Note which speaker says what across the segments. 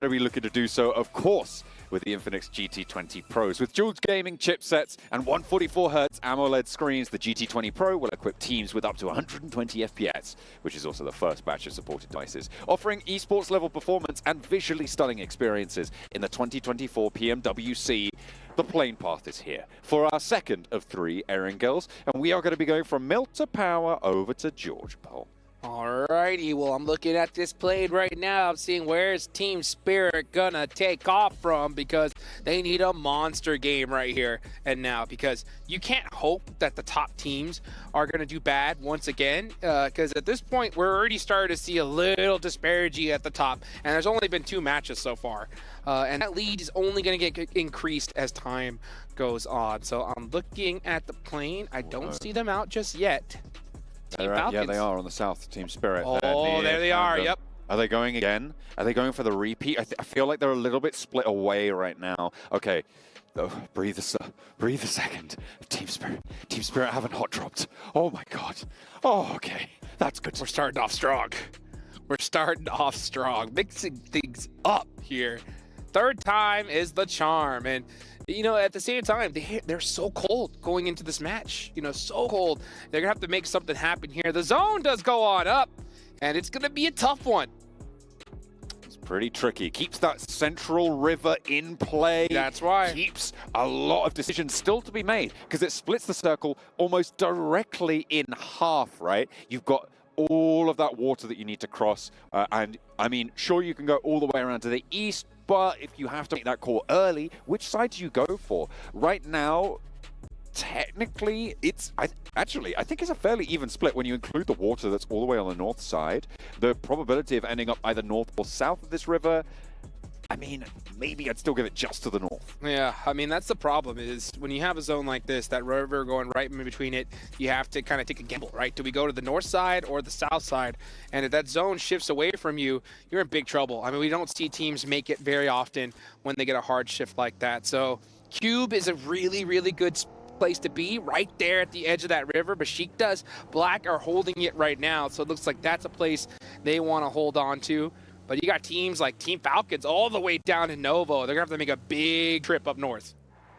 Speaker 1: to be looking to do so, of course, with the Infinix GT20 Pros. With dual gaming chipsets and 144Hz AMOLED screens, the GT20 Pro will equip teams with up to 120 FPS, which is also the first batch of supported devices, offering esports level performance and visually stunning experiences in the 2024 PMWC. The plane path is here for our second of 3 Erangels, and we are going to be going from Milt to Power over to George Pole.
Speaker 2: Alrighty, well, I'm looking at this plane right now. I'm seeing where's Team Spirit gonna take off from, because they need a monster game right here and now, because you can't hope that the top teams are gonna do bad once again, because at this point we're already starting to see a little disparity at the top, and there's only been 2 matches so far, and that lead is only gonna get increased as time goes on. So I'm looking at the plane. I don't see them out just yet.
Speaker 1: Yeah, they are on the south, Team Spirit.
Speaker 2: Oh, there they are, yep.
Speaker 1: Are they going again? Are they going for the repeat? I feel like they're a little bit split away right now. Okay, breathe a second. Team Spirit haven't hot dropped. Oh my god. Oh, okay, that's good.
Speaker 2: We're starting off strong. We're starting off strong, mixing things up here. Third time is the charm, and you know, at the same time, they're so cold going into this match. You know, so cold. They're going to have to make something happen here. The zone does go on up, and it's going to be a tough one.
Speaker 1: It's pretty tricky. Keeps that central river in play.
Speaker 2: That's right.
Speaker 1: Keeps a lot of decisions still to be made, because it splits the circle almost directly in half, right? You've got all of that water that you need to cross. And, I mean, sure, you can go all the way around to the east, but if you have to make that call early, which side do you go for? Right now, technically, I think it's a fairly even split when you include the water that's all the way on the north side. The probability of ending up either north or south of this river, I mean, maybe I'd still give it just to the north.
Speaker 2: Yeah, I mean, that's the problem, is when you have a zone like this, that river going right in between it, you have to kind of take a gamble, right? Do we go to the north side or the south side? And if that zone shifts away from you, you're in big trouble. I mean, we don't see teams make it very often when they get a hard shift like that. So Cube is a really, really good place to be, right there at the edge of that river. Besiktas, Black are holding it right now, so it looks like that's a place they want to hold on to. But you got teams like Team Falcons all the way down in Novo. They're going to have to make a big trip up north.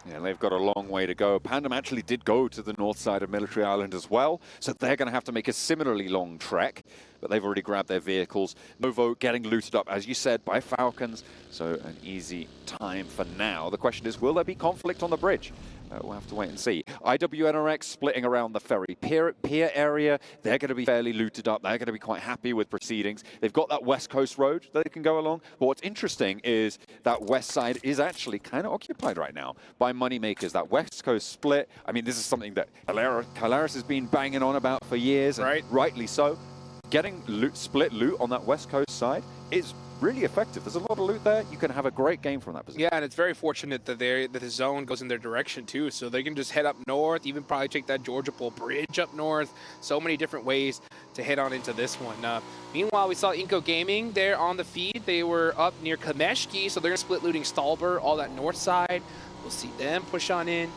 Speaker 1: Yeah, they've got a long way to go. Pandem actually did go to the north side of Military Island as well, so they're going to have to make a similarly long trek, but they've already grabbed their vehicles. Novo getting looted up, as you said, by Falcons, so an easy time for now. The question is, will there be conflict on the bridge? We'll have to wait and see. IWNRX splitting around the ferry pier area. They're going to be fairly looted up. They're going to be quite happy with proceedings. They've got that West Coast road that they can go along. But what's interesting is that west side is actually kind of occupied right now by moneymakers. That West Coast split, I mean, this is something that Calaris has been banging on about for years, and rightly so. Getting split loot on that West Coast side is really effective. There's a lot of loot there. You can have a great game from that position.
Speaker 2: Yeah, and it's very fortunate that the zone goes in their direction too, so they can just head up north, even probably take that Georgia Pole Bridge up north. So many different ways to head on into this one. Meanwhile, we saw Inco Gaming there on the feed. They were up near Kameshki, so they're going to split looting Stalber, all that north side. We'll see them push on in.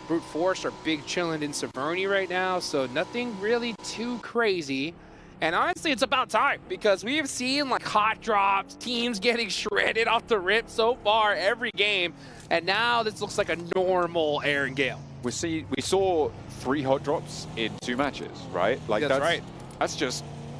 Speaker 2: Brute Force are big chilling in Severny right now, so nothing really too crazy. And honestly, it's about time, because we have seen like hot drops, teams getting shredded off the rip so far every game, and now this looks like a normal Erangel.
Speaker 1: We saw 3 hot drops in 2 matches, right? Like
Speaker 2: that's right.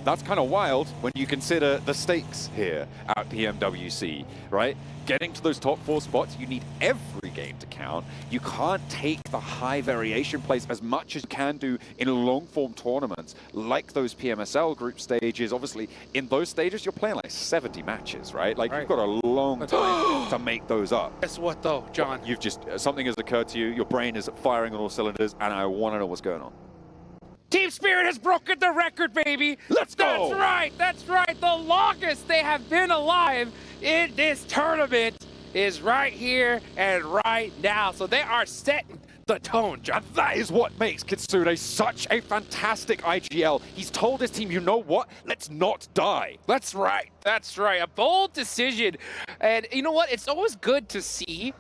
Speaker 1: That's kind of wild when you consider the stakes here at PMWC, right? Getting to those top 4 spots, you need every game to count. You can't take the high variation plays as much as you can do in long-form tournaments, like those PMSL group stages. Obviously, in those stages, you're playing like 70 matches, right? Like, you've got a long time to make those up.
Speaker 2: Guess what, though, John?
Speaker 1: You've just, something has occurred to you, your brain is firing on all cylinders, and I want to know what's going on.
Speaker 2: Team Spirit has broken the record, baby!
Speaker 1: Let's go!
Speaker 2: That's right! The longest they have been alive in this tournament is right here and right now. So they are setting the tone, John.
Speaker 1: That is what makes Kitsune such a fantastic IGL. He's told his team, you know what? Let's not die.
Speaker 2: That's right. A bold decision. And you know what? It's always good to see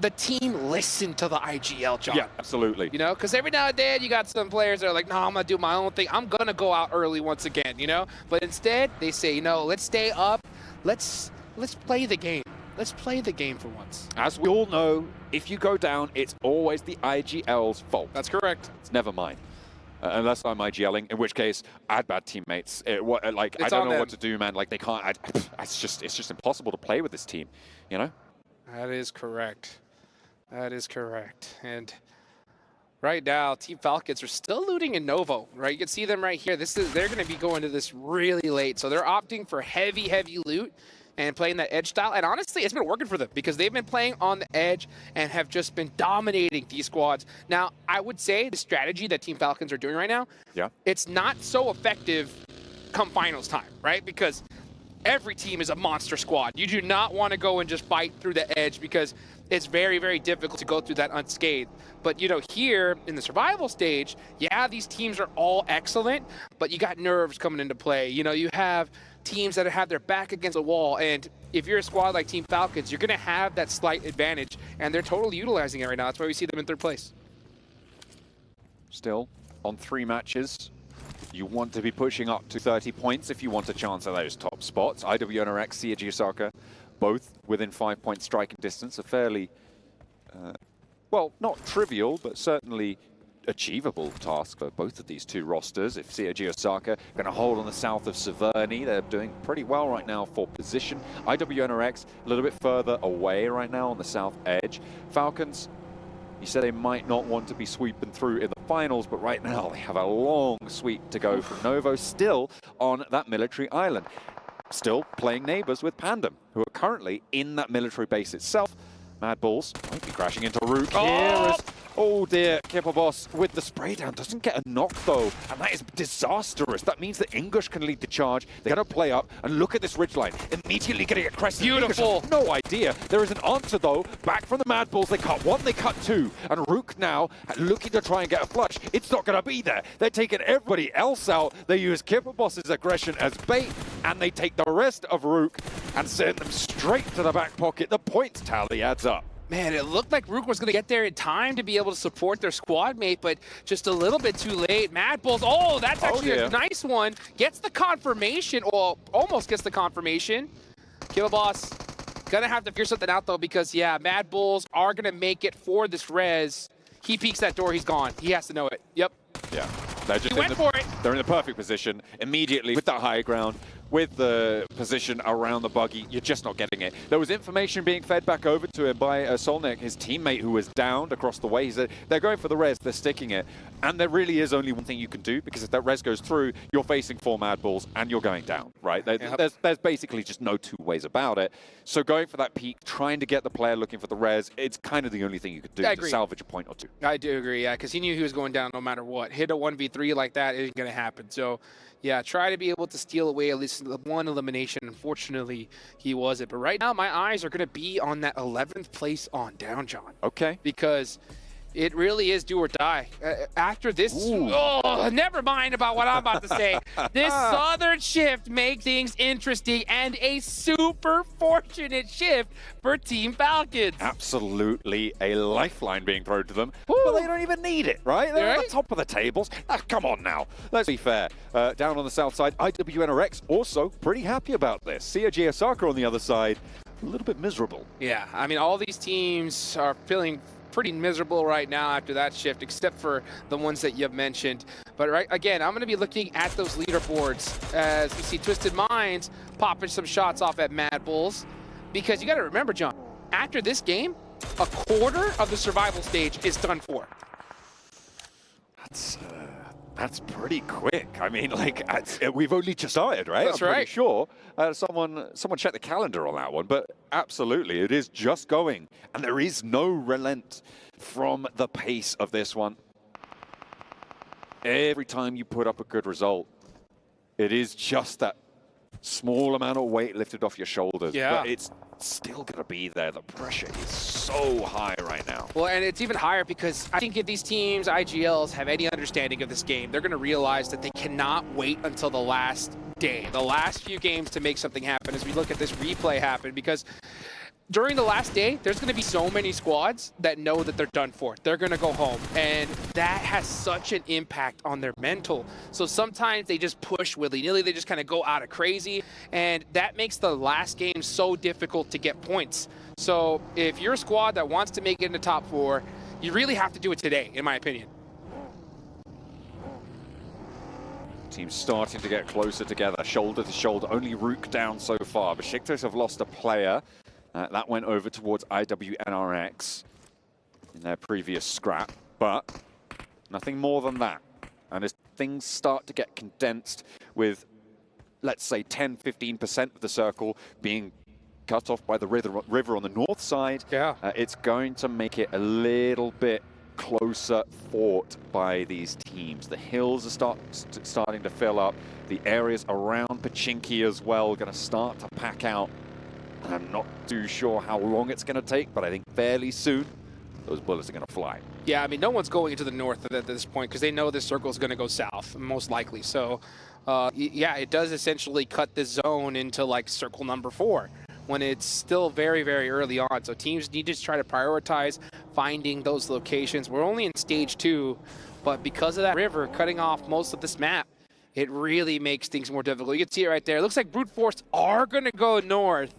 Speaker 2: the team listen to the IGL, John.
Speaker 1: Yeah, absolutely.
Speaker 2: You know, because every now and then you got some players that are like, no, I'm going to do my own thing. I'm going to go out early once again, you know? But instead, they say, you know, let's stay up. Let's let's play the game. Let's play the game for once.
Speaker 1: As we all know, if you go down, it's always the IGL's fault.
Speaker 2: That's correct.
Speaker 1: It's never mine. Unless I'm IGLing, in which case I had bad teammates. I don't know what to do, man. Like they can't. It's just impossible to play with this team, you know.
Speaker 2: That is correct. That is correct. And right now, Team Falcons are still looting in Novo. Right, you can see them right here. They're going to be going to this really late, so they're opting for heavy loot and playing that edge style. And honestly, it's been working for them because they've been playing on the edge and have just been dominating these squads. Now, I would say the strategy that Team Falcons are doing right now, it's not so effective come finals time, right? Because every team is a monster squad. You do not want to go and just fight through the edge because it's very difficult to go through that unscathed. But, you know, here in the survival stage, yeah, these teams are all excellent, but you got nerves coming into play. You know, you have teams that have their back against the wall, and if you're a squad like Team Falcons, you're going to have that slight advantage, and they're totally utilizing it right now. That's why we see them in third place.
Speaker 1: Still, on 3 matches, you want to be pushing up to 30 points if you want a chance at those top spots. IWNRX, CAG Osaka, both within 5-point striking distance, a fairly, well, not trivial, but certainly achievable task for both of these two rosters. If CAG Osaka going to hold on the south of Severny, they're doing pretty well right now for position. IWNRX a little bit further away right now on the south edge. Falcons, you said they might not want to be sweeping through in the finals, but right now they have a long sweep to go from Novo, still on that military island. Still playing neighbors with Pandem, who are currently in that military base itself. Mad Balls might be crashing into Rook here. Oh dear, Kipperboss with the spray down doesn't get a knock though, and that is disastrous. That means that English can lead the charge. They're going to play up, and look at this ridgeline. Immediately getting a crest.
Speaker 2: Beautiful.
Speaker 1: No idea. There is an answer though. Back from the Mad Balls, they cut 1, they cut 2, and Rook now looking to try and get a flush. It's not going to be there. They're taking everybody else out. They use Kipperboss's aggression as bait, and they take the rest of Rook and send them straight to the back pocket. The points tally adds up.
Speaker 2: Man, it looked like Rook was going to get there in time to be able to support their squad mate, but just a little bit too late. Mad Bulls, oh, that's actually a nice one. Gets the confirmation, or almost gets the confirmation. Kill Boss, gonna have to figure something out though, because yeah, Mad Bulls are gonna make it for this res. He peeks that door, he's gone. He has to know it. Yep.
Speaker 1: Yeah. They're just
Speaker 2: he went for it.
Speaker 1: They're in the perfect position immediately with that high ground, with the position around the buggy. You're just not getting it. There was information being fed back over to him by Solnik, his teammate, who was downed across the way. He said, they're going for the res, they're sticking it. And there really is only one thing you can do, because if that res goes through, you're facing 4 Mad Balls and you're going down, right? There's basically just no 2 ways about it. So going for that peak, trying to get the player looking for the res, it's kind of the only thing you could do to salvage a point or 2.
Speaker 2: I do agree, yeah, because he knew he was going down no matter what. Hit a 1v3 like that isn't going to happen. So, yeah, try to be able to steal away at least one elimination. Unfortunately, he wasn't. But right now, my eyes are going to be on that 11th place on down, John.
Speaker 1: Okay.
Speaker 2: Because it really is do or die. After this, never mind about what I'm about to say. This Southern shift makes things interesting, and a super fortunate shift for Team Falcons.
Speaker 1: Absolutely a lifeline being thrown to them, but they don't even need it, right? They're at the top of the tables. Come on now, let's be fair. Down on the south side, IWNRX also pretty happy about this. CAG Osaka on the other side, a little bit miserable.
Speaker 2: Yeah, I mean, all these teams are feeling pretty miserable right now after that shift, except for the ones that you've mentioned. But right again, I'm going to be looking at those leaderboards as we see Twisted Minds popping some shots off at Mad Bulls, because you got to remember, John, after this game, a quarter of the survival stage is done for.
Speaker 1: That's pretty quick. I mean, like, we've only just started, right?
Speaker 2: That's
Speaker 1: I'm
Speaker 2: right.
Speaker 1: pretty sure. Someone check the calendar on that one, but absolutely, it is just going, and there is no relent from the pace of this one. Every time you put up a good result, it is just that small amount of weight lifted off your shoulders, but it's still going to be there. The pressure is so high right now.
Speaker 2: Well, and it's even higher because I think if these teams, IGLs, have any understanding of this game, they're going to realize that they cannot wait until the last day, the last few games to make something happen as we look at this replay happen, because during the last day, there's going to be so many squads that know that they're done for. They're going to go home. And that has such an impact on their mental. So sometimes they just push willy-nilly. They just kind of go out of crazy. And that makes the last game so difficult to get points. So if you're a squad that wants to make it in the top 4, you really have to do it today, in my opinion.
Speaker 1: Teams starting to get closer together, shoulder to shoulder. Only Rook down so far. Besiktas have lost a player. That went over towards IWNRX in their previous scrap, but nothing more than that. And as things start to get condensed with, let's say, 10-15% of the circle being cut off by the river on the north side, it's going to make it a little bit closer fought by these teams. The hills are starting to fill up. The areas around Pachinki as well going to start to pack out. I'm not too sure how long it's going to take, but I think fairly soon those bullets are going to fly. Yeah,
Speaker 2: I mean, no one's going into the north at this point because they know this circle is going to go south, most likely. So, yeah, it does essentially cut the zone into like circle number 4 when it's still very, very early on. So teams need to try to prioritize finding those locations. We're only in stage 2, but because of that river cutting off most of this map, it really makes things more difficult. You can see it right there. It looks like Brute Force are going to go north.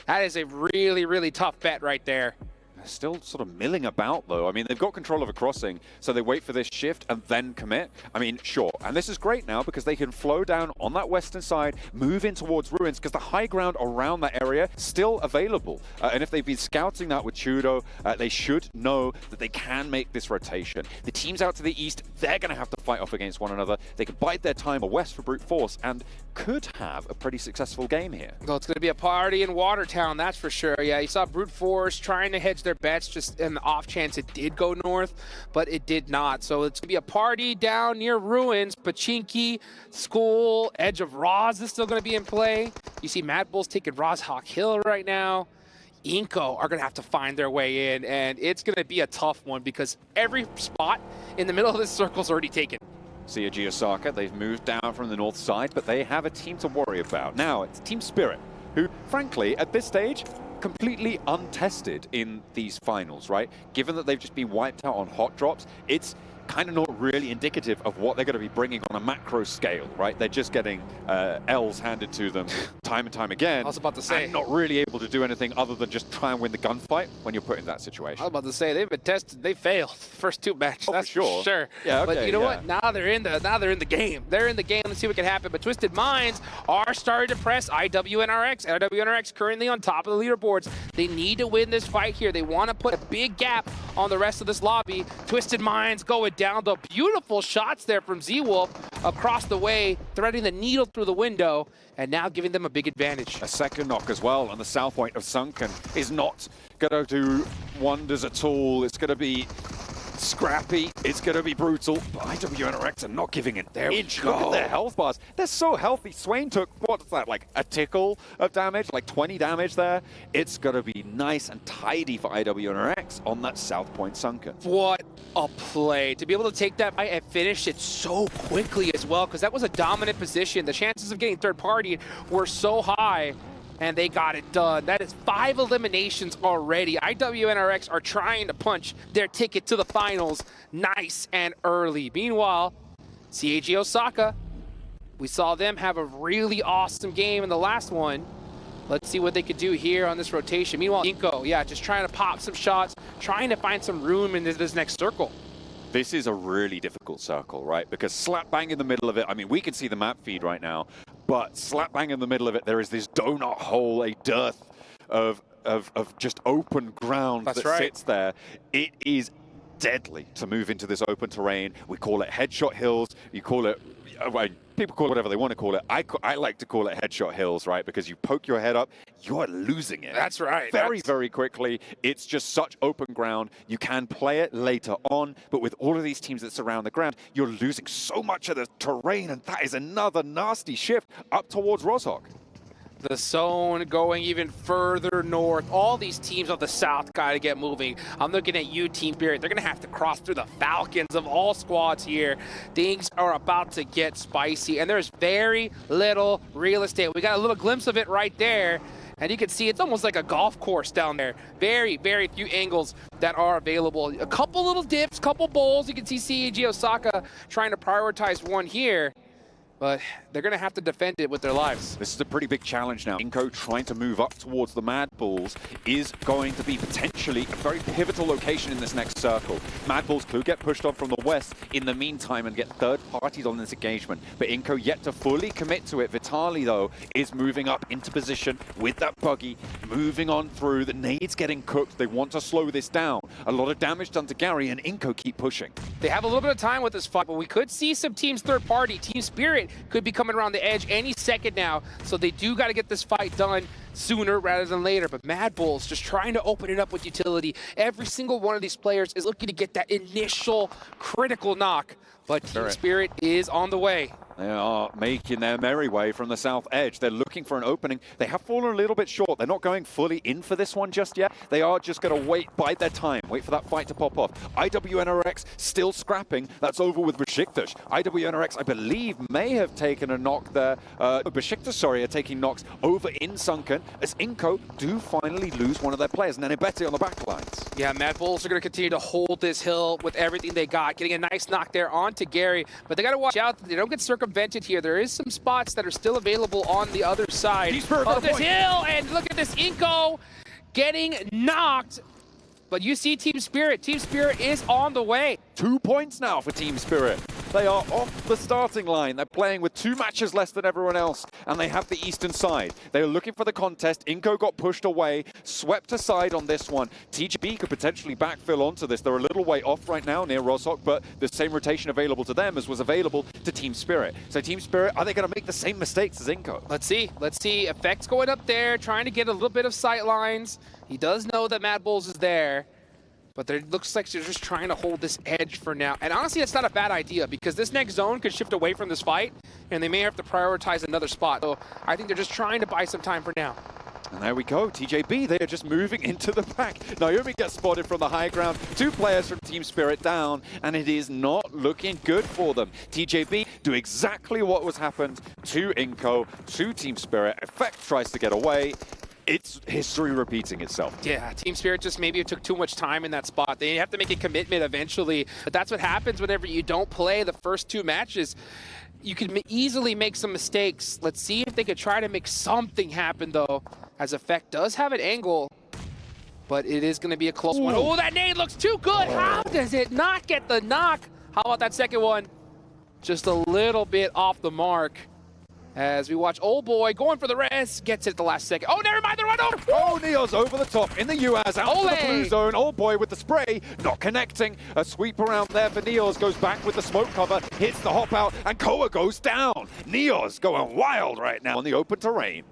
Speaker 2: That is a really, really tough bet right there.
Speaker 1: They're still sort of milling about, though. I mean, they've got control of a crossing, so they wait for this shift and then commit. I mean, sure. And this is great now because they can flow down on that western side, move in towards ruins, because the high ground around that area still available. And if they've been scouting that with Chudo, they should know that they can make this rotation. The teams out to the east, they're going to have to fight off against one another. They can bide their time west for Brute Force and could have a pretty successful game here.
Speaker 2: Well, it's going to be a party in Watertown, that's for sure. Yeah, you saw Brute Force trying to hedge their bets just in the off chance it did go north, but it did not. So it's going to be a party down near ruins. Pachinki, School, Edge of Roz is still going to be in play. You see Mad Bulls taking Rozhawk Hill right now. Inco are going to have to find their way in, and it's going to be a tough one because every spot in the middle of this circle is already taken.
Speaker 1: COG Osaka, they've moved down from the north side, but they have a team to worry about. Now, it's Team Spirit, who, frankly, at this stage, completely untested in these finals, right? Given that they've just been wiped out on hot drops, it's kind of not really indicative of what they're going to be bringing on a macro scale, right? They're just getting L's handed to them time and time again.
Speaker 2: I was about to say.
Speaker 1: And not really able to do anything other than just try and win the gunfight when you're put in that situation.
Speaker 2: I was about to say, they've been tested. They failed the first 2 matches.
Speaker 1: Oh,
Speaker 2: that's
Speaker 1: for sure.
Speaker 2: Yeah, okay, but you know
Speaker 1: yeah.
Speaker 2: what? Now they're in the game. They're in the game. Let's see what can happen. But Twisted Minds are starting to press IWNRX. IWNRX currently on top of the leaderboards. They need to win this fight here. They want to put a big gap on the rest of this lobby. Twisted Minds going down. The beautiful shots there from Z-Wolf across the way, threading the needle through the window, and now giving them a big advantage.
Speaker 1: A second knock as well on the south point of Sunken is not going to do wonders at all. It's going to be scrappy. It's going to be brutal. But IWNRX are not giving an inch. Look at their health bars. They're so healthy. Swain took, what's that, like a tickle of damage, like 20 damage there. It's going to be nice and tidy for IWNRX on that south point Sunken.
Speaker 2: What a play. To be able to take that fight and finish it so quickly as well, because that was a dominant position. The chances of getting third party were so high, and they got it done. That is 5 eliminations already. IWNRX are trying to punch their ticket to the finals nice and early. Meanwhile, CAG Osaka, we saw them have a really awesome game in the last one. Let's see what they could do here on this rotation. Meanwhile, Inco, yeah, just trying to pop some shots, trying to find some room in this next circle.
Speaker 1: This is a really difficult circle, right? Because slap bang in the middle of it, I mean, we can see the map feed right now, but slap bang in the middle of it, there is this donut hole, a dearth of just open ground that sits there. It is deadly to move into this open terrain. We call it headshot hills. You call it, people call it whatever they want to call it. I like to call it headshot hills, right? Because you poke your head up, you're losing it.
Speaker 2: That's right.
Speaker 1: Very quickly. It's just such open ground. You can play it later on, but with all of these teams that surround the ground, you're losing so much of the terrain, and that is another nasty shift up towards Rozhawk.
Speaker 2: The zone going even further north. All these teams on the south got to get moving. I'm looking at you, Team Spirit. They're going to have to cross through the Falcons of all squads here. Things are about to get spicy, and there's very little real estate. We got a little glimpse of it right there, And you can see it's almost like a golf course down there. Very, very few angles that are available. A couple little dips, couple bowls. You can see CAG Osaka trying to prioritize one here. But they're going to have to defend it with their lives.
Speaker 1: This is a pretty big challenge now. Inco trying to move up towards the Mad Bulls is going to be potentially a very pivotal location in this next circle. Mad Bulls could get pushed on from the west in the meantime and get third parties on this engagement. But Inco yet to fully commit to it. Vitali, though, is moving up into position with that buggy, moving on through. The nades getting cooked. They want to slow this down. A lot of damage done to Gary, and Inco keep pushing.
Speaker 2: They have a little bit of time with this fight, but we could see some teams third party. Team Spirit could be coming around the edge any second now, so they do got to get this fight done sooner rather than later. But Mad Bulls just trying to open it up with utility. Every single one of these players is looking to get that initial critical knock, but Team Spirit is on the way.
Speaker 1: They are making their merry way from the south edge. They're looking for an opening. They have fallen a little bit short. They're not going fully in for this one just yet. They are just going to wait, bide their time, wait for that fight to pop off. IWNRX still scrapping. That's over with Besiktas. IWNRX, I believe, may have taken a knock there. Besiktas, sorry, are taking knocks over in Sunken as Inco do finally lose one of their players. And then Ibete on the back lines.
Speaker 2: Yeah, Mad Bulls are going to continue to hold this hill with everything they got. Getting a nice knock there onto Gary. But they got to watch out that they don't get circumvented here. There is some spots that are still available on the other side of this hill. And look at this, Inco getting knocked. But you see Team Spirit. Team Spirit is on the way.
Speaker 1: 2 points now for Team Spirit. They are off the starting line. They're playing with 2 matches less than everyone else, and they have the eastern side. They are looking for the contest. Inco got pushed away, swept aside on this one. TGB could potentially backfill onto this. They're a little way off right now near Roshok, but the same rotation available to them as was available to Team Spirit. So Team Spirit, are they going to make the same mistakes as Inco?
Speaker 2: Let's see. Let's see. Effects going up there, trying to get a little bit of sight lines. He does know that Mad Bulls is there. But it looks like they're just trying to hold this edge for now. And honestly, that's not a bad idea because this next zone could shift away from this fight, and they may have to prioritize another spot. So I think they're just trying to buy some time for now.
Speaker 1: And there we go, TJB, they are just moving into the pack. Naomi gets spotted from the high ground. 2 players from Team Spirit down, and it is not looking good for them. TJB do exactly what was happened to Inco, to Team Spirit. Effect tries to get away. It's history repeating itself.
Speaker 2: Yeah, Team Spirit just maybe took too much time in that spot. They have to make a commitment eventually. But that's what happens whenever you don't play the first 2 matches. You can easily make some mistakes. Let's see if they could try to make something happen, though, as Effect does have an angle. But it is going to be a close one. Oh, that nade looks too good. How does it not get the knock? How about that second one? Just a little bit off the mark. As we watch Old Boy going for the rest, gets it at the last second. Oh, never mind, the run over.
Speaker 1: Oh, Neo's over the top in the UAS, out to the blue zone. Old Boy with the spray, not connecting. A sweep around there for Neos, goes back with the smoke cover, hits the hop out, and Koa goes down. Neos going wild right now on the open terrain.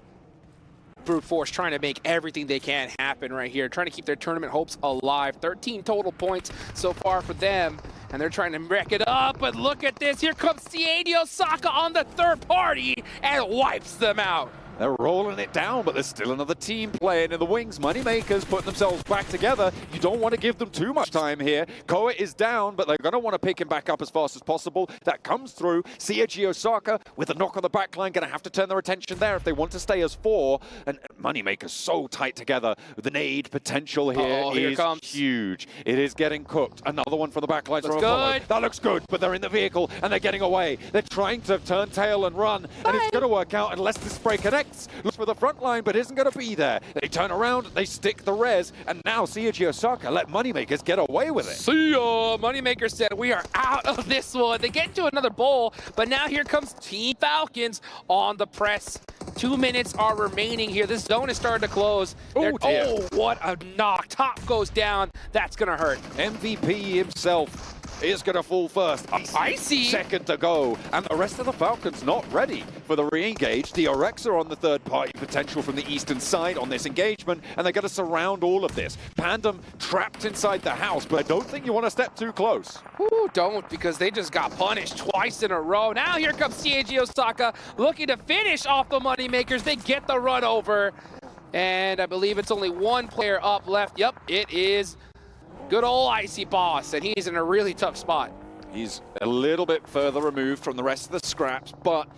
Speaker 2: Brute Force trying to make everything they can happen right here, trying to keep their tournament hopes alive. 13 total points so far for them, and they're trying to wreck it up, but look at this. Here comes CAG Osaka on the third party and wipes them out.
Speaker 1: They're rolling it down, but there's still another team playing in the wings. Moneymakers putting themselves back together. You don't want to give them too much time here. Koa is down, but they're going to want to pick him back up as fast as possible. That comes through. CAG Osaka with a knock on the back line. Going to have to turn their attention there if they want to stay as 4. And Moneymakers so tight together. The nade potential here is huge. It is getting cooked. Another one from the back line. That looks good, but they're in the vehicle and they're getting away. They're trying to turn tail and run, and it's going to work out unless the spray connects. Looks for the front line, but isn't going to be there. They turn around, they stick the res, and now CAG Osaka let Moneymakers get away with it.
Speaker 2: See ya! Moneymakers said, we are out of this one. They get into another bowl, but now here comes Team Falcons on the press. 2 minutes are remaining here. This zone is starting to close. Oh, what a knock. Top goes down. That's going to hurt.
Speaker 1: MVP himself is going to fall first.
Speaker 2: Icy.
Speaker 1: Second to go. And the rest of the Falcons not ready for the re-engage. The Orex are on the third party potential from the eastern side on this engagement, and they're going to surround all of this. Pandem trapped inside the house, but I don't think you want to step too close.
Speaker 2: Ooh, don't, because they just got punished twice in a row. Now here comes CAG Osaka looking to finish off the Moneymakers. They get the run over, and I believe it's only 1 player up left. Yep, it is good old Icy Boss, and he's in a really tough spot.
Speaker 1: He's a little bit further removed from the rest of the scraps, but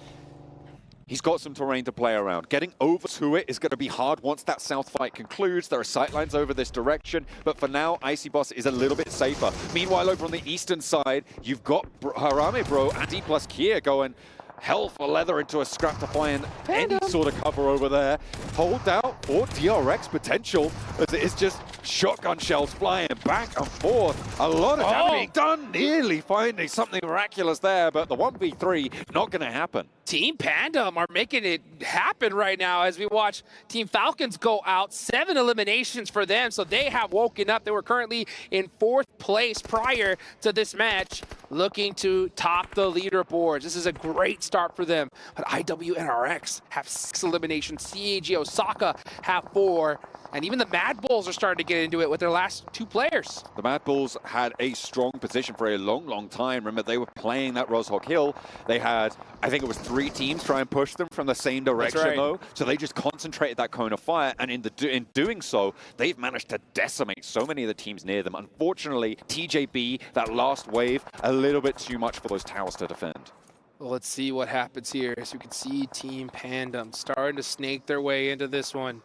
Speaker 1: He's got some terrain to play around. Getting over to it is going to be hard once that south fight concludes. There are sightlines over this direction, but for now, Icy Boss is a little bit safer. Meanwhile, over on the eastern side, you've got Harame Bro and D plus Kia going hell for leather into a scrap to find any sort of cover over there. Hold out for DRX potential, as it is just shotgun shells flying back and forth. A lot of damage being done, nearly finding something miraculous there, but the 1v3 not going to happen.
Speaker 2: Team Pandem are making it happen right now as we watch Team Falcons go out. 7 eliminations for them, so they have woken up. They were currently in 4th place prior to this match, looking to top the leaderboards. This is a great start for them. But IWNRX have 6 eliminations. CAG Osaka have 4. And even the Mad Bulls are starting to get into it with their last 2 players.
Speaker 1: The Mad Bulls had a strong position for a long, long time. Remember, they were playing that Roshog Hill. They had, I think it was 3 teams try and push them from the same direction, though. So they just concentrated that cone of fire. And in doing so, they've managed to decimate so many of the teams near them. Unfortunately, TJB, that last wave, a little bit too much for those towers to defend.
Speaker 2: Well, let's see what happens here. As you can see, Team Pandem starting to snake their way into this one.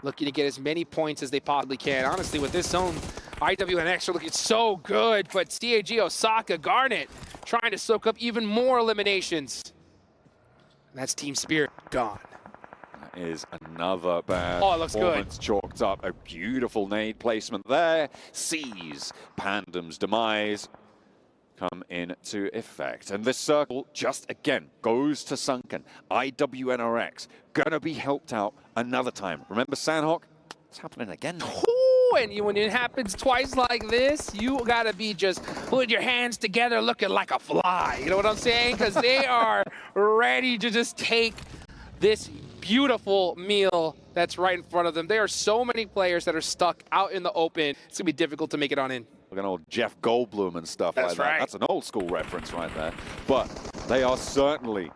Speaker 2: Looking to get as many points as they possibly can. Honestly, with this zone, IWNX are looking so good, but CAG Osaka, Garnet, trying to soak up even more eliminations. And that's Team Spirit gone.
Speaker 1: That is another bad
Speaker 2: performance
Speaker 1: good. Chalked up. A beautiful nade placement there. Sees Pandem's demise come into effect. And this circle just again goes to Sunken. IWNRX gonna be helped out another time. Remember Sandhawk? It's happening again.
Speaker 2: Ooh, and when it happens twice like this, you gotta be just putting your hands together looking like a fly. You know what I'm saying? Because they are ready to just take this beautiful meal that's right in front of them. There are so many players that are stuck out in the open. It's gonna be difficult to make it on in.
Speaker 1: Look at old Jeff Goldblum and stuff like that.
Speaker 2: Right.
Speaker 1: That's an old school reference right there. But they are certainly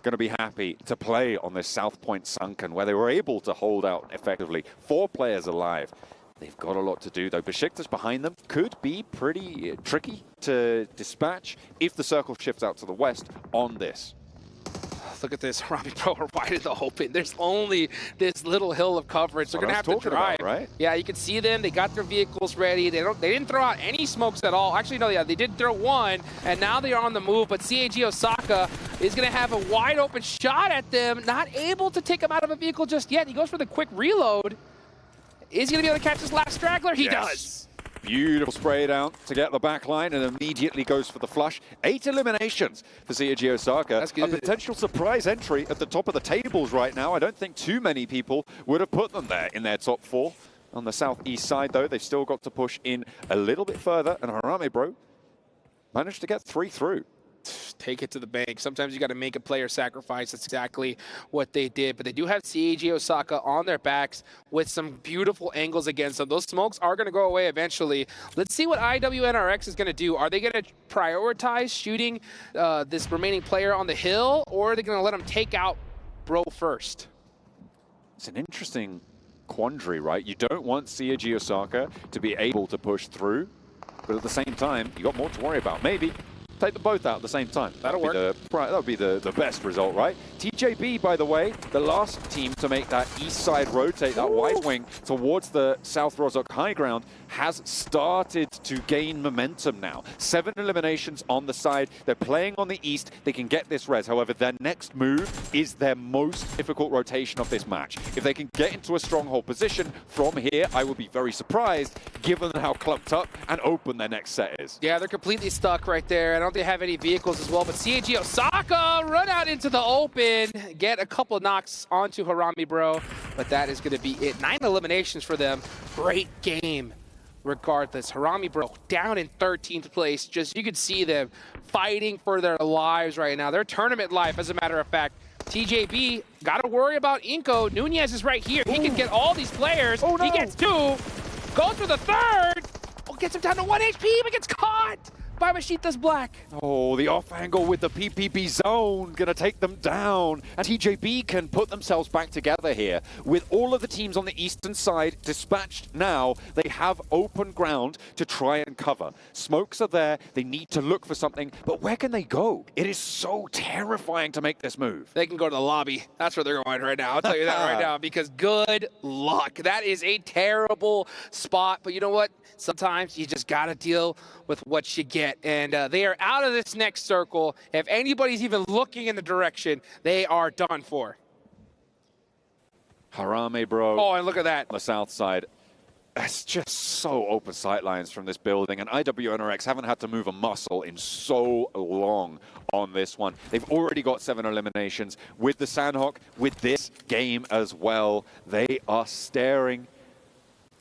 Speaker 1: going to be happy to play on this South Point Sunken, where they were able to hold out effectively. 4 players alive. They've got a lot to do, though. Besiktas behind them could be pretty tricky to dispatch if the circle shifts out to the west on this.
Speaker 2: Look at this, Robbie Pro are wide in the open. There's only this little hill of coverage. They're going to have to drive.
Speaker 1: About, right?
Speaker 2: Yeah, you can see them. They got their vehicles ready. They didn't throw out any smokes at all. Actually, no, yeah, they did throw one, and now they are on the move. But CAG Osaka is going to have a wide open shot at them. Not able to take him out of a vehicle just yet. He goes for the quick reload. Is he going to be able to catch this last straggler? He does.
Speaker 1: Beautiful spray down to get the back line and immediately goes for the flush. 8 eliminations for CAG Osaka.
Speaker 2: That's good.
Speaker 1: A potential surprise entry at the top of the tables right now. I don't think too many people would have put them there in their top 4. On the southeast side, though, they've still got to push in a little bit further. And Harame Bro managed to get 3 through.
Speaker 2: Take it to the bank. Sometimes you got to make a player sacrifice. That's exactly what they did. But they do have CAG Osaka on their backs with some beautiful angles against them. Those smokes are going to go away eventually. Let's see what IWNRX is going to do. Are they going to prioritize shooting this remaining player on the hill, or are they going to let him take out Bro first?
Speaker 1: It's an interesting quandary, right? You don't want CAG Osaka to be able to push through, but at the same time, you got more to worry about. Maybe take them both out at the same time.
Speaker 2: That'll work.
Speaker 1: That would be the best result, right? TJB, by the way, the last team to make that east side rotate, that wide wing towards the South Rozhok high ground, has started to gain momentum now. 7 eliminations on the side. They're playing on the east. They can get this res. However, their next move is their most difficult rotation of this match. If they can get into a stronghold position from here, I would be very surprised, given how clumped up and open their next set is.
Speaker 2: Yeah, they're completely stuck right there. I don't think they have any vehicles as well, but CAG Osaka run out into the open, get a couple of knocks onto Harame Bro, but that is going to be it. 9 eliminations for them. Great game. Regardless, Harame Bro down in 13th place. Just you could see them fighting for their lives right now. Their tournament life, as a matter of fact. TJB, got to worry about Inko. Nunez is right here. He can get all these players. He gets 2. Goes for the 3rd. Oh, gets him down to 1 HP, but gets caught. by Besiktas Black.
Speaker 1: Oh, the off angle with the PPP zone gonna take them down. And TJB can put themselves back together here. With all of the teams on the eastern side dispatched now, they have open ground to try and cover. Smokes are there, they need to look for something, but where can they go? It is so terrifying to make this move.
Speaker 2: They can go to the lobby. That's where they're going right now. I'll tell you that right now, because good luck. That is a terrible spot, but you know what? Sometimes you just got to deal with what you get. And they are out of this next circle. If anybody's even looking in the direction, they are done for.
Speaker 1: Harame, bro.
Speaker 2: Oh, and look at that.
Speaker 1: On the south side. It's just so open sightlines from this building, and IWNRX haven't had to move a muscle in so long on this one. They've already got 7 eliminations. With the Sandhawk, with this game as well, they are staring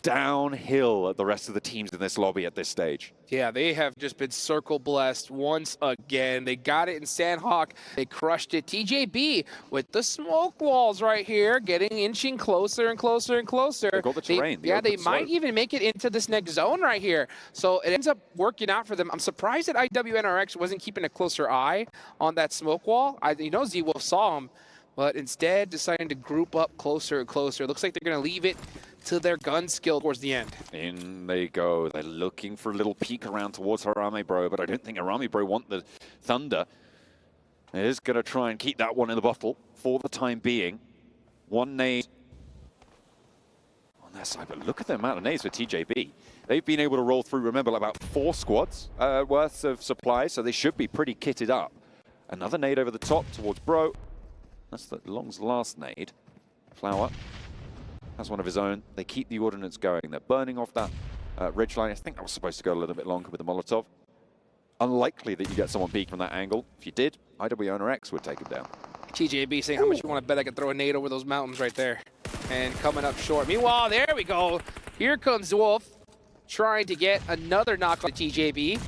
Speaker 1: downhill at the rest of the teams in this lobby at this stage.
Speaker 2: Yeah, they have just been circle blessed once again. They got it in Sandhawk. They crushed it. TJB with the smoke walls right here, inching closer and closer and closer.
Speaker 1: They've got the terrain.
Speaker 2: They might even make it into this next zone right here. So it ends up working out for them. I'm surprised that IWNRX wasn't keeping a closer eye on that smoke wall. Z-Wolf saw him, but instead deciding to group up closer and closer. It looks like they're going to leave it to their gun skill towards the end.
Speaker 1: In they go. They're looking for a little peek around towards Harame Bro, but I don't think Harame Bro want the Thunder. It is going to try and keep that one in the bottle for the time being. One nade on their side, but look at the amount of nades for TJB. They've been able to roll through, remember, like about 4 squads worth of supply, so they should be pretty kitted up. Another nade over the top towards Bro. That's the Long's last nade. Flower has one of his own. They keep the ordnance going. They're burning off that ridgeline. I think that was supposed to go a little bit longer with the Molotov. Unlikely that you get someone peek from that angle. If you did, IWNRX would take him down.
Speaker 2: TJB saying, how much you want to bet I could throw a nade over those mountains right there? And coming up short. Meanwhile, there we go. Here comes Wolf trying to get another knock on TJB.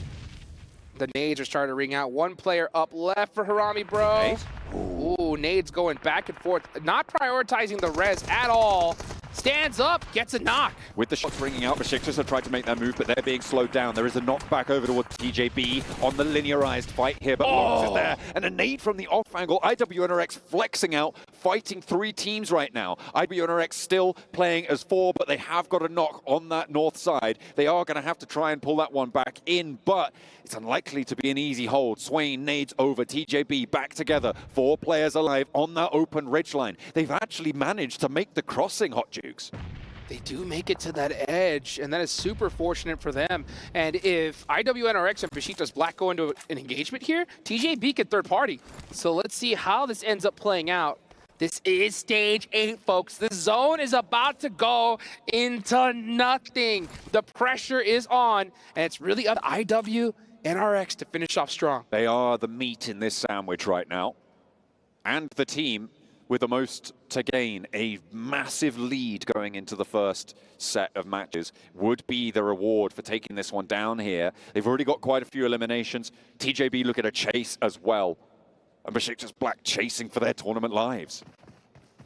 Speaker 2: The nades are starting to ring out. One player up left for Harame Bro.
Speaker 1: Nades?
Speaker 2: Ooh, nades going back and forth. Not prioritizing the res at all. Stands up, gets a knock.
Speaker 1: With the shots ringing out, Besiktas have tried to make that move, but they're being slowed down. There is a knockback over towards TJB on the linearized fight here, but Longs is there. And a nade from the off angle. IWNRX flexing out, fighting 3 teams right now. IWNRX still playing as 4, but they have got a knock on that north side. They are going to have to try and pull that one back in, but it's unlikely to be an easy hold. Swain nades over, TJB back together. 4 players alive on that open ridgeline. They've actually managed to make the crossing, Hot Jukes.
Speaker 2: They do make it to that edge, and that is super fortunate for them. And if IWNRX and Besiktas Black go into an engagement here, TJB can third party. So let's see how this ends up playing out. This is stage 8, folks. The zone is about to go into nothing. The pressure is on, and it's really up to IWNRX to finish off strong.
Speaker 1: They are the meat in this sandwich right now. And the team with the most to gain. A massive lead going into the first set of matches would be the reward for taking this one down here. They've already got quite a few eliminations. TJB look at a chase as well. And Besiktas Black chasing for their tournament lives.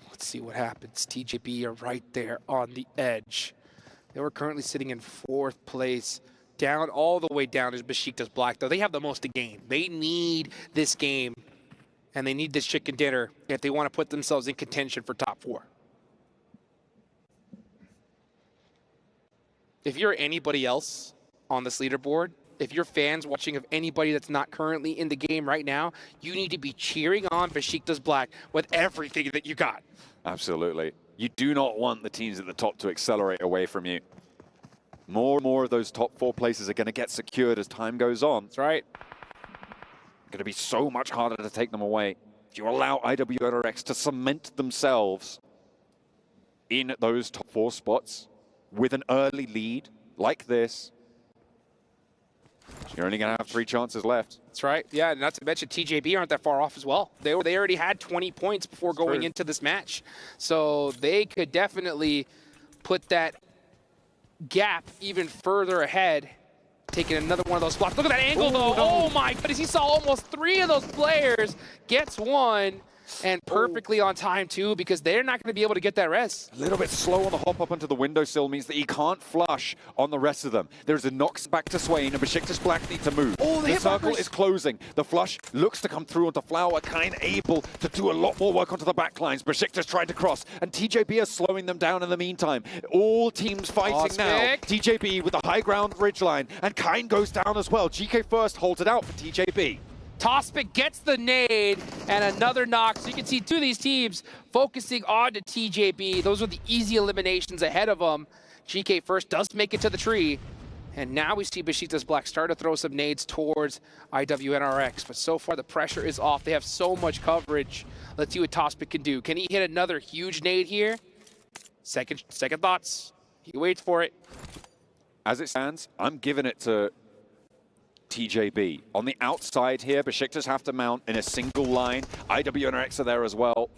Speaker 2: Let's see what happens. TJB are right there on the edge. They were currently sitting in 4th place. Down, all the way down is Besiktas Black, though. They have the most to gain. They need this game. And they need this chicken dinner if they want to put themselves in contention for top 4. If you're anybody else on this leaderboard, if you're fans watching of anybody that's not currently in the game right now, you need to be cheering on Besiktas Black with everything that you got.
Speaker 1: Absolutely. You do not want the teams at the top to accelerate away from you. More and more of those top 4 places are going to get secured as time goes on.
Speaker 2: That's right.
Speaker 1: Going to be so much harder to take them away. If you allow IWNRX to cement themselves in those top 4 spots with an early lead like this, you're only going to have 3 chances left.
Speaker 2: That's right. Yeah, not to mention TJB aren't that far off as well. They already had 20 points before going into this match. So they could definitely put that gap even further ahead. Taking another one of those spots. Look at that angle, though. Oh, my goodness. He saw almost 3 of those players. Gets one. And perfectly on time, too, because they're not going to be able to get that rest.
Speaker 1: A little bit slow on the hop up onto the windowsill means that he can't flush on the rest of them. There's a knocks back to Swain, and Besiktas Black need to move.
Speaker 2: Oh,
Speaker 1: the circle is closing. The flush looks to come through onto Flower, kind able to do a lot more work onto the backlines. Besiktas trying to cross, and TJB is slowing them down in the meantime. All teams fighting now. TJB with the high ground ridgeline, and Kine goes down as well. GK first holds it out for TJB.
Speaker 2: Tospic gets the nade and another knock. So you can see two of these teams focusing on to TJB. Those are the easy eliminations ahead of them. GK first does make it to the tree. And now we see Besiktas Black start to throw some nades towards IWNRX. But so far the pressure is off. They have so much coverage. Let's see what Tospic can do. Can he hit another huge nade here? Second thoughts. He waits for it.
Speaker 1: As it stands, I'm giving it to TJB. On the outside here, Besiktas have to mount in a single line. IWNRX are there as well.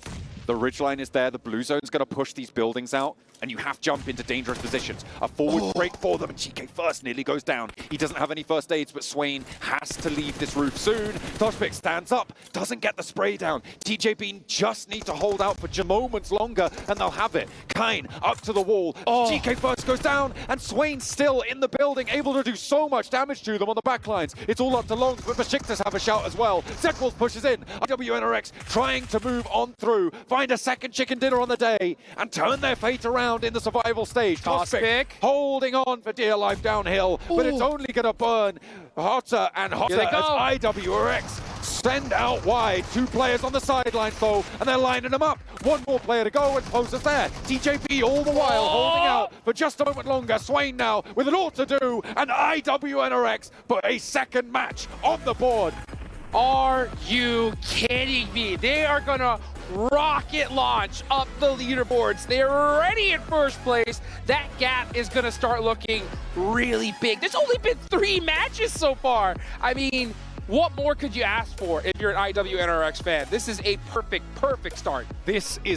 Speaker 1: The ridgeline is there. The blue zone's going to push these buildings out, and you have to jump into dangerous positions. A forward break for them, and GK first nearly goes down. He doesn't have any first aids, but Swain has to leave this roof soon. Tospic stands up, doesn't get the spray down. TJB just need to hold out for moments longer, and they'll have it. Kine up to the wall. GK first goes down, and Swain still in the building, able to do so much damage to them on the backlines. It's all up to Longs, but Besiktas have a shout as well. Zekwals pushes in. IWNRX trying to move on through, find a second chicken dinner on the day, and turn their fate around in the survival stage. Tospic holding on for dear life downhill, but it's only going to burn hotter and hotter as IWRX send out wide. Two players on the sidelines though, and they're lining them up. One more player to go, and Closer's there. TJB all the while holding out for just a moment longer. Swain now with it all to do, and IWNRX put a second match on the board.
Speaker 2: Are you kidding me? They are going to rocket launch up the leaderboards. They're already in first place. That gap is going to start looking really big. There's only been 3 matches so far. I mean, what more could you ask for if you're an IWNRX fan? This is a perfect start.
Speaker 1: This is